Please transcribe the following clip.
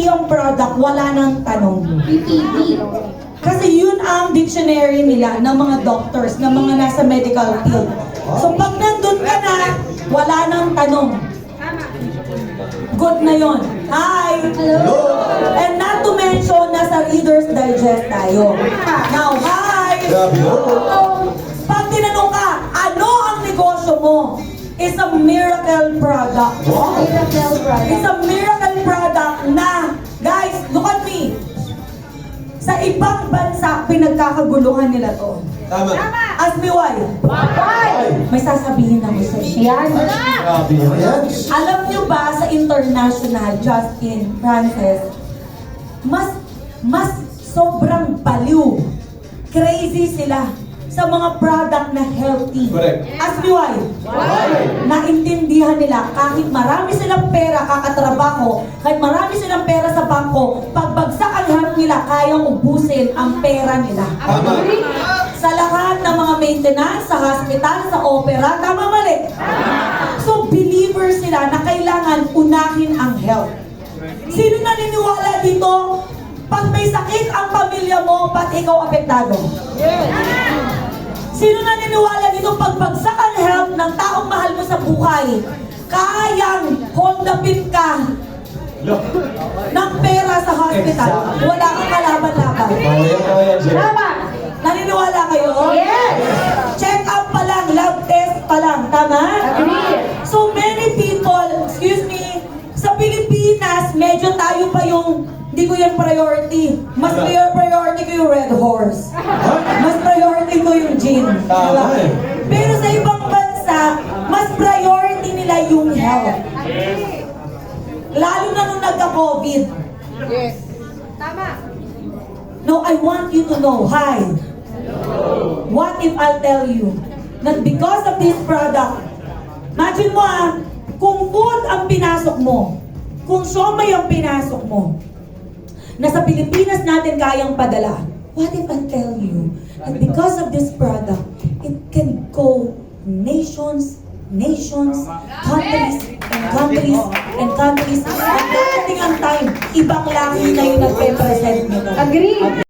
healthy ang product, wala nang tanong. BTB. Kasi yun ang dictionary nila ng mga doctors, ng mga nasa medical field. So pag nandun ka na, wala nang tanong. Good na yon. Hi! Hello. And not to mention, nasa Reader's Digest tayo. Now, hi! Pag tinanong ka, ano ang negosyo mo? It's a miracle product. Miracle product. It's a miracle product na, guys, look at me. Sa ibang bansa, pinagkakaguluhan nila to. Tama. Ask me why. May sasabihin ako sa inyo. Yan. Grabe yan. Alam nyo ba sa international, Justin, Frances, mas sobrang baliw. Crazy sila sa mga product na healthy. Correct. Ask me why. Naintindihan nila, kahit marami silang pera kakatrabaho, kahit marami silang pera sa bangko, pagbagsak ang health nila, kayang ubusin ang pera nila. Tama. Sa lahat ng mga maintenance, sa hospital, sa opera, tama mali. So, believers sila na kailangan unahin ang health. Sino naniniwala dito? Pag may sakit ang pamilya mo, ba't ikaw apektado? Sino naniniwala dito? Pag bagsak ang health ng taong mahal mo sa buhay, kayang hold the pin ka ng pera sa hospital. Wala kang kalaban-laban. Kaya, Jen. Tama. Naniniwala kayo? Yes. Check up pa lang, lab test pa lang, tama? Agree. So many people, excuse me, sa Pilipinas, medyo tayo pa yung, hindi ko yung priority. Mas priority ko yung Red Horse. Mas priority ko yung gin. Tama eh. Pero sa ibang bansa, mas priority nila yung health. Lalo na nung nagka-COVID. Yes. Tama. No, I want you to know, hi. What if I'll tell you that because of this product, imagine mo kung food ang pinasok mo, kung siomay ang pinasok mo, na sa Pilipinas natin kayang padala, what if I tell you that because of this product, it can go nations, countries, and countries, and darating ang time, ibang lahi na yung nagpe-present nito. Agree.